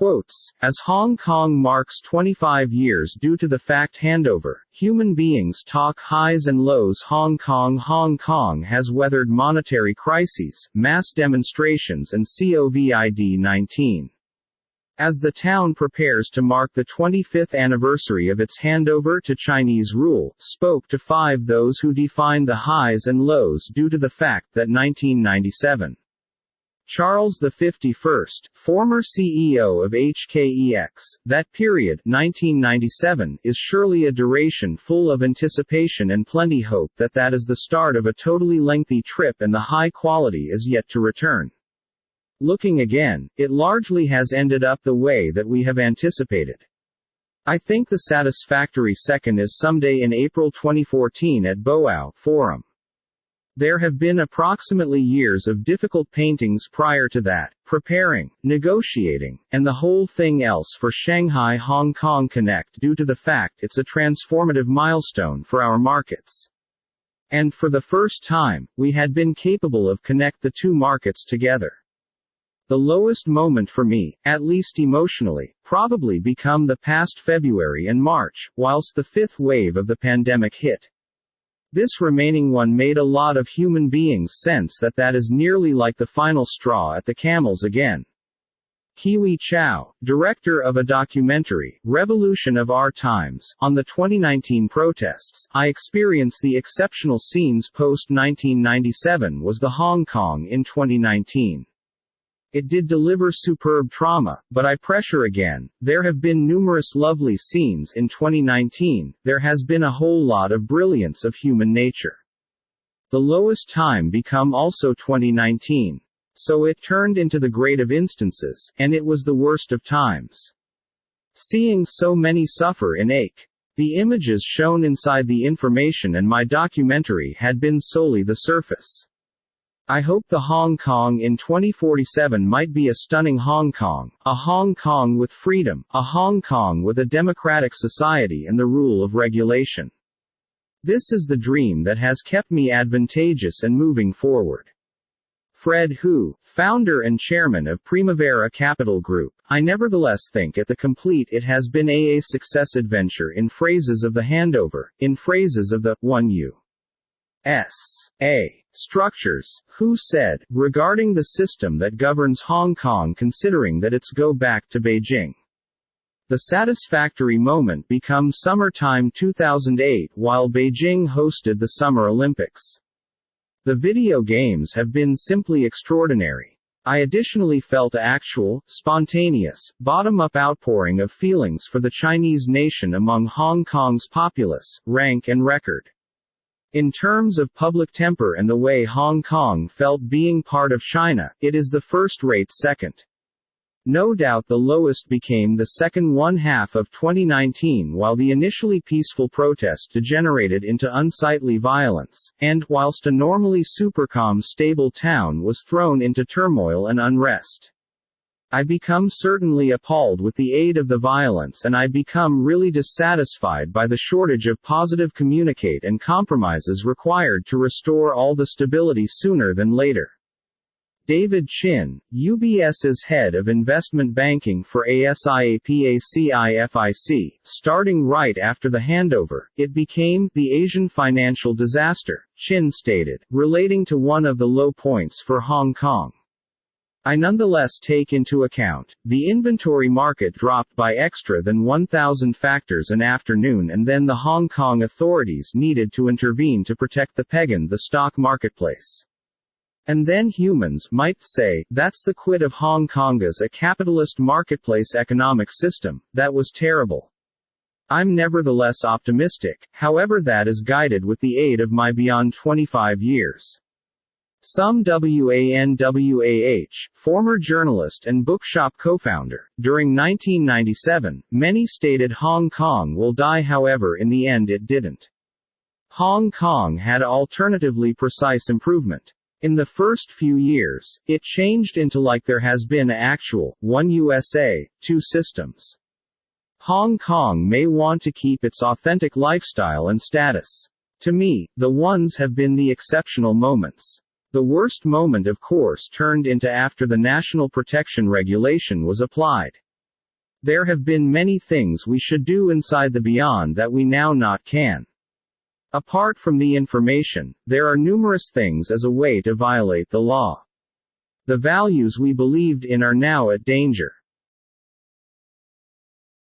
Quotes, as Hong Kong marks 25 years due to the fact Handover, human beings talk highs and lows. Hong Kong has weathered monetary crises, mass demonstrations and COVID-19. As the town prepares to mark the 25th anniversary of its handover to Chinese rule, spoke to 5 those who defined the highs and lows due to the fact that 1997. Charles the 51st, former CEO of HKEX, that period, 1997, is surely a duration full of anticipation and plenty hope that is the start of a totally lengthy trip and the high quality is yet to return. Looking again, it largely has ended up the way that we have anticipated. I think the satisfactory second is someday in April 2014 at Boao Forum. There have been approximately years of difficult paintings prior to that, preparing, negotiating, and the whole thing else for Shanghai-Hong Kong Connect due to the fact it's a transformative milestone for our markets. And for the first time, we had been capable of connect the two markets together. The lowest moment for me, at least emotionally, probably become the past February and March, whilst the 5th wave of the pandemic hit. This remaining one made a lot of human beings sense that is nearly like the final straw at the camels again. Kiwi Chow, director of a documentary, Revolution of Our Times, on the 2019 protests, I experienced the exceptional scenes post-1997 was the Hong Kong in 2019. It did deliver superb trauma, but I pressure again, there have been numerous lovely scenes in 2019, there has been a whole lot of brilliance of human nature. The lowest time become also 2019. So it turned into the great of instances, and it was the worst of times. Seeing so many suffer and ache. The images shown inside the information and my documentary had been solely the surface. I hope the Hong Kong in 2047 might be a stunning Hong Kong, a Hong Kong with freedom, a Hong Kong with a democratic society and the rule of regulation. This is the dream that has kept me advantageous and moving forward. Fred Hu, founder and chairman of Primavera Capital Group, I nevertheless think at the complete it has been a success adventure in phrases of the handover, in phrases of the 1U. Structures, Hu said, regarding the system that governs Hong Kong considering that it's go back to Beijing. The satisfactory moment become summertime 2008 while Beijing hosted the Summer Olympics. The video games have been simply extraordinary. I additionally felt actual, spontaneous, bottom-up outpouring of feelings for the Chinese nation among Hong Kong's populace, rank and record. In terms of public temper and the way Hong Kong felt being part of China, it is the first-rate second. No doubt the lowest became the second one-half of 2019 while the initially peaceful protest degenerated into unsightly violence, and, whilst a normally super-calm stable town was thrown into turmoil and unrest. I become certainly appalled with the aid of the violence and I become really dissatisfied by the shortage of positive communicate and compromises required to restore all the stability sooner than later. David Chin, UBS's head of investment banking for ASIAPACIFIC, starting right after the handover, it became the Asian financial disaster, Chin stated, relating to one of the low points for Hong Kong. I nonetheless take into account, the inventory market dropped by extra than 1,000 factors an afternoon and then the Hong Kong authorities needed to intervene to protect the the stock marketplace. And then humans might say, that's the quid of Hong Kong's a capitalist marketplace economic system, that was terrible. I'm nevertheless optimistic, however that is guided with the aid of my beyond 25 years. Some WANWAH, former journalist and bookshop co-founder, during 1997, many stated Hong Kong will die however in the end it didn't. Hong Kong had alternatively precise improvement. In the first few years, it changed into like there has been actual, one USA, two systems. Hong Kong may want to keep its authentic lifestyle and status. To me, the ones have been the exceptional moments. The worst moment of course turned into after the National Protection Regulation was applied. There have been many things we should do inside the beyond that we now not can. Apart from the information, there are numerous things as a way to violate the law. The values we believed in are now at danger.